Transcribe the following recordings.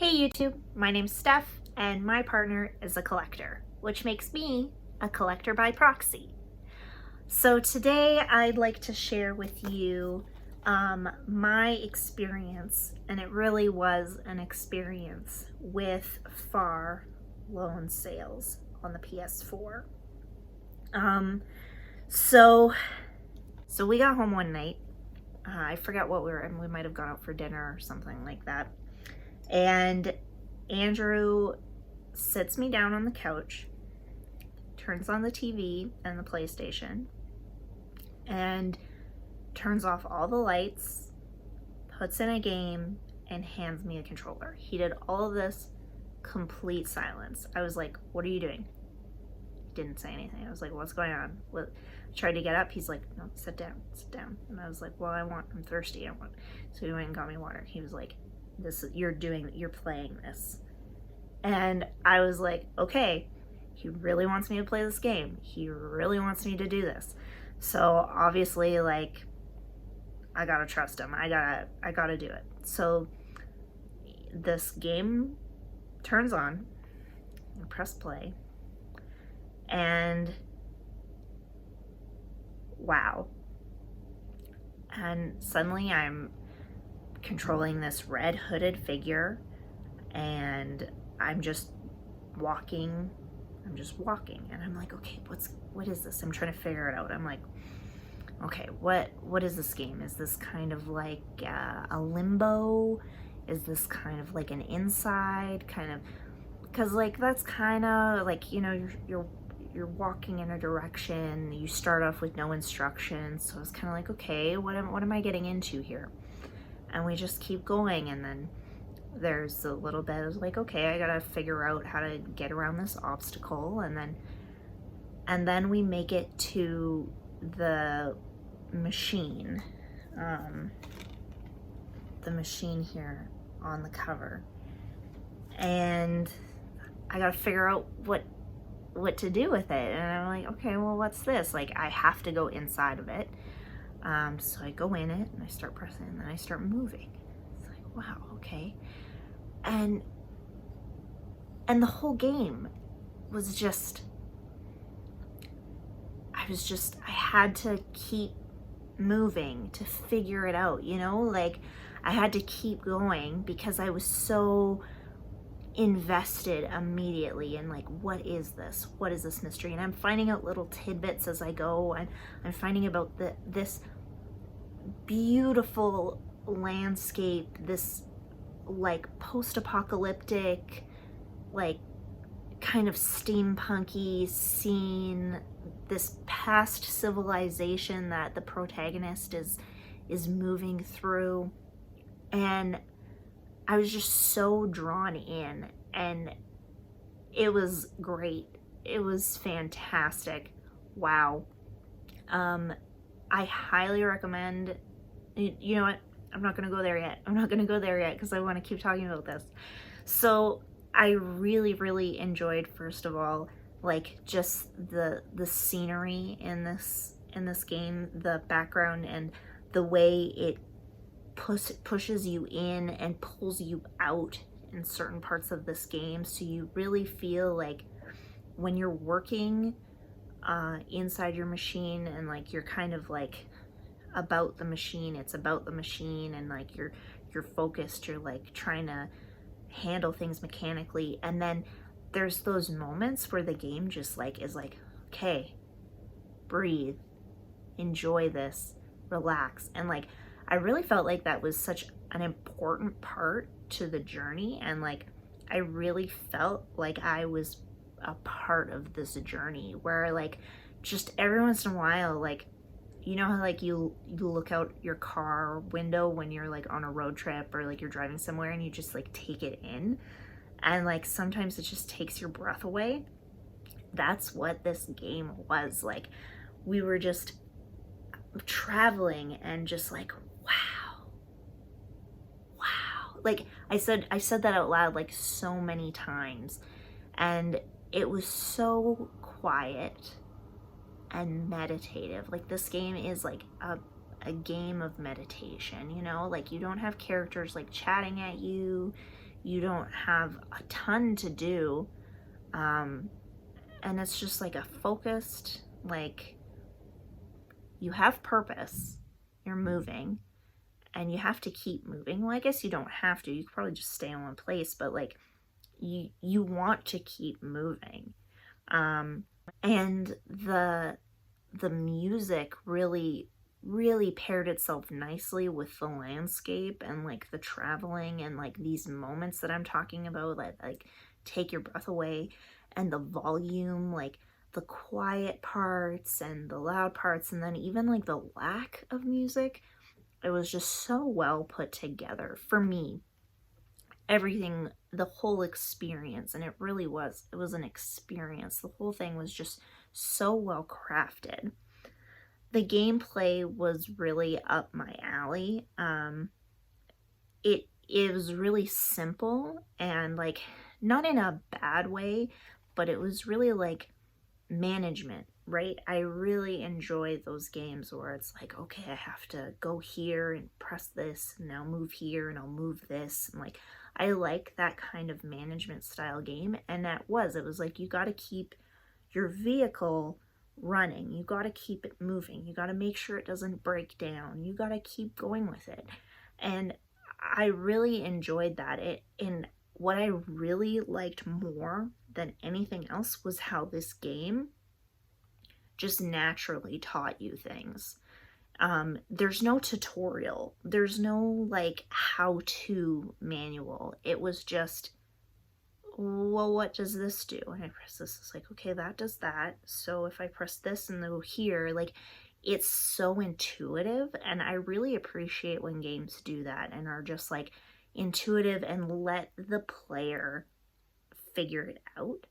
Hey YouTube, my name's Steph and my partner is a collector, which makes me a collector by proxy. So today I'd like to share with you my experience, and it really was an experience with Far Lone Sales on the PS4. So we got home one night. I forget what we were in. We might have gone out for dinner or something like that. And Andrew sits me down on the couch, turns on the TV and the PlayStation, and turns off all the lights, puts in a game, and hands me a controller. He did all of this complete silence. I was like, "What are you doing?" He didn't say anything. I was like, "What's going on?" I tried to get up. He's like, "No, sit down, sit down." And I was like, "Well, I'm thirsty. So he went and got me water. He was like, you're playing this." And I was like, okay, he really wants me to play this game. He really wants me to do this. So obviously, like, I gotta trust him. I gotta do it. So this game turns on, I press play, and wow. And suddenly I'm controlling this red hooded figure, and I'm just walking, and I'm like, okay, what is this? I'm trying to figure it out. I'm like, okay, what is this game? Is this kind of like a Limbo? Is this kind of like an Inside kind of? Because like that's kind of like, you know, you're walking in a direction. You start off with no instructions, so it's kind of like, okay, what am I getting into here? And we just keep going, and then there's a little bit of like, okay, I gotta figure out how to get around this obstacle, and then we make it to the machine, the machine here on the cover, and I gotta figure out what to do with it. And I'm like, okay, well, what's this? Like, I have to go inside of it. So I go in it and I start pressing, and then I start moving. It's like, wow, okay. And the whole game was just, I had to keep moving to figure it out, you know? Like, I had to keep going because I was so invested immediately in like, what is this mystery? And I'm finding out little tidbits as I go, and I'm finding about this beautiful landscape, this like post-apocalyptic, like kind of steampunky scene, this past civilization that the protagonist is moving through. And I was just so drawn in, and it was great. It was fantastic. Wow. I highly recommend, you know what? I'm not going to go there yet because I want to keep talking about this. So I really, really enjoyed, first of all, like just the scenery in this game, the background, and the way it pushes you in and pulls you out in certain parts of this game. So you really feel like when you're working inside your machine, and like you're kind of like about the machine, it's about the machine, and like you're focused, you're like trying to handle things mechanically. And then there's those moments where the game just like is like, okay, breathe, enjoy this, relax. And like I really felt like that was such an important part to the journey, and like I really felt like I was a part of this journey, where like just every once in a while, like, you know how like you look out your car window when you're like on a road trip or like you're driving somewhere, and you just like take it in, and like sometimes it just takes your breath away. That's what this game was. Like, we were just traveling and just like, wow, like I said that out loud like so many times, and it was so quiet and meditative. Like, this game is like a game of meditation, you know? Like, you don't have characters like chatting at you, You don't have a ton to do. And it's just like a focused, like, you have purpose, you're moving, and you have to keep moving. Well, I guess you don't have to. You could probably just stay in one place, but like you want to keep moving. And the music really paired itself nicely with the landscape and like the traveling and like these moments that I'm talking about that like take your breath away, and the volume, like the quiet parts and the loud parts, and then even like the lack of music. It was just so well put together for me. Everything, the whole experience, and it really was, it was an experience. The whole thing was just so well crafted. The gameplay was really up my alley. It was really simple and like not in a bad way, but it was really like management, right? I really enjoy those games where it's like, okay, I have to go here and press this, and I'll move here and I'll move this. And like, I like that kind of management style game. And it was like, you got to keep your vehicle running. You got to keep it moving. You got to make sure it doesn't break down. You got to keep going with it. And I really enjoyed that. And what I really liked more than anything else was how this game just naturally taught you things. There's no tutorial. There's no like how-to manual. It was just, well, what does this do? And I press this, it's like, okay, that does that. So if I press this and go here, like, it's so intuitive. And I really appreciate when games do that and are just like intuitive and let the player figure it out.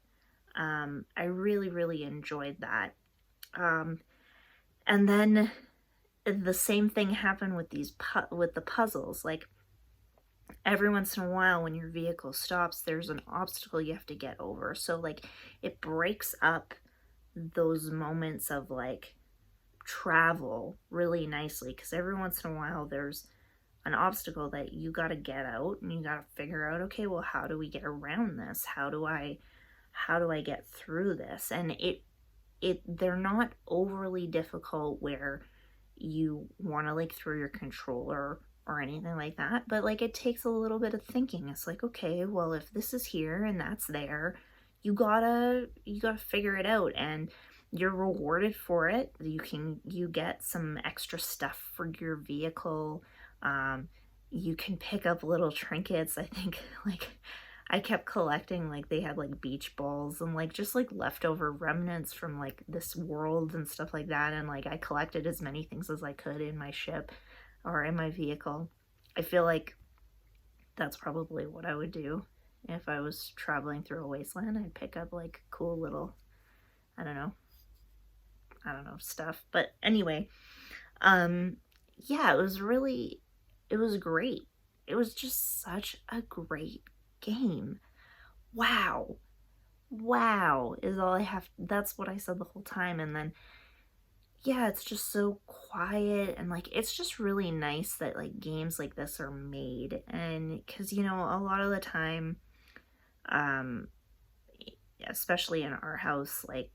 I really enjoyed that. And then the same thing happened with these with the puzzles. Like, every once in a while when your vehicle stops, there's an obstacle you have to get over. So like, it breaks up those moments of like travel really nicely, because every once in a while there's an obstacle that you got to get out, and you got to figure out, okay, well, how do we get around this? How do I get through this? And they're not overly difficult where you want to like throw your controller or anything like that, but like, it takes a little bit of thinking. It's like, okay, well, if this is here and that's there, you gotta figure it out, and you're rewarded for it. You get some extra stuff for your vehicle. You can pick up little trinkets. I think like I kept collecting, like, they had like beach balls and like just like leftover remnants from like this world and stuff like that, and like I collected as many things as I could in my ship or in my vehicle. I feel like that's probably what I would do if I was traveling through a wasteland. I'd pick up like cool little, I don't know stuff. But anyway, yeah, it was great. It was just such a great game. Wow is all I have. That's what I said the whole time. And then, yeah, it's just so quiet, and like, it's just really nice that like games like this are made. And because, you know, a lot of the time, especially in our house, like,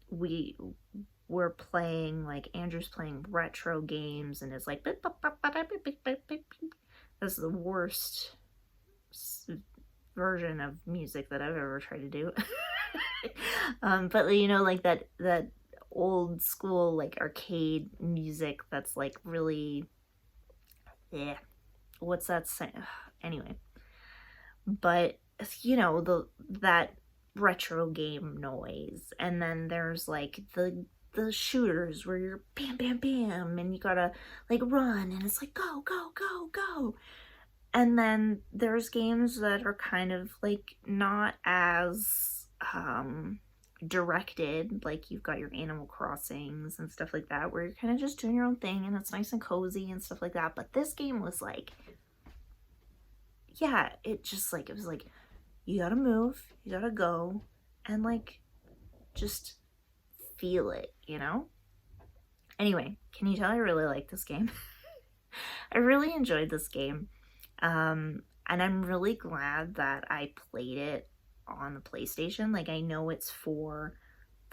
we're playing, like, Andrew's playing retro games, and it's like, that's the worst version of music that I've ever tried to do. But you know, like that old school like arcade music that's like really, yeah, what's that saying? Anyway, but you know, that retro game noise. And then there's like the shooters where you're bam bam bam and you gotta like run, and it's like go go go go. And then there's games that are kind of like not as directed, like you've got your Animal Crossings and stuff like that, where you're kind of just doing your own thing and it's nice and cozy and stuff like that. But this game was like, yeah, it was like, you gotta move, you gotta go, and like, just feel it, you know? Anyway, can you tell I really like this game? I really enjoyed this game. And I'm really glad that I played it on the PlayStation. Like, I know it's for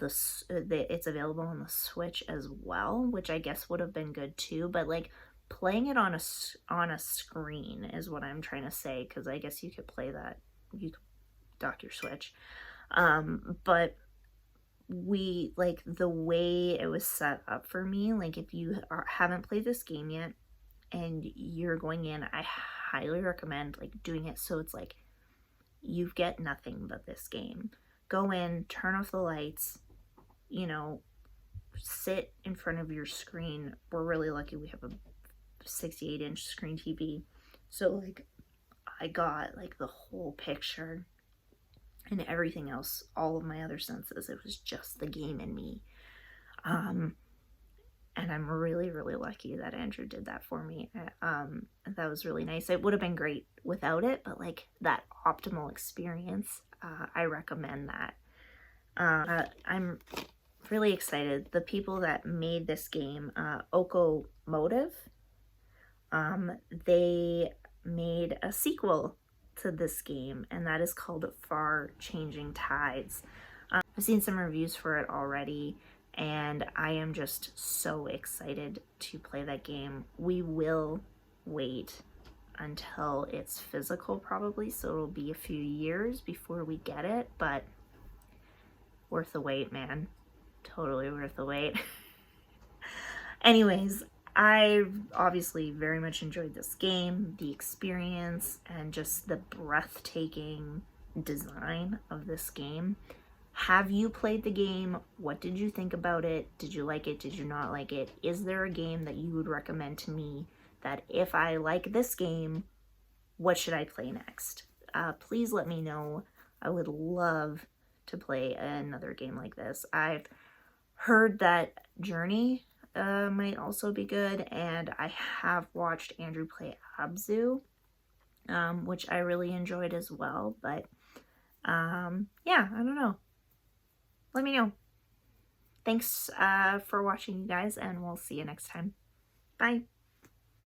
it's available on the Switch as well, which I guess would have been good too, but like playing it on a screen is what I'm trying to say, because I guess you could play that, you could dock your Switch. But we, like, the way it was set up for me, like, if you haven't played this game yet and you're going in, I highly recommend like doing it so it's like you get nothing but this game. Go in, turn off the lights, you know, sit in front of your screen. We're really lucky we have a 68-inch screen TV. So like I got like the whole picture and everything else, all of my other senses. It was just the game in me. And I'm really, really lucky that Andrew did that for me. That was really nice. It would have been great without it, but like that optimal experience, I recommend that. I'm really excited. The people that made this game, Oko Motive, they made a sequel to this game, and that is called Far Changing Tides. I've seen some reviews for it already, and I am just so excited to play that game. We will wait until it's physical probably, so it'll be a few years before we get it, but worth the wait, man. Totally worth the wait. Anyways, I obviously very much enjoyed this game, the experience, and just the breathtaking design of this game. Have you played the game? What did you think about it? Did you like it? Did you not like it? Is there a game that you would recommend to me that if I like this game, what should I play next? Please let me know. I would love to play another game like this. I've heard that Journey might also be good, and I have watched Andrew play Abzu, which I really enjoyed as well, but yeah, I don't know. Let me know. Thanks for watching, you guys, and we'll see you next time. Bye.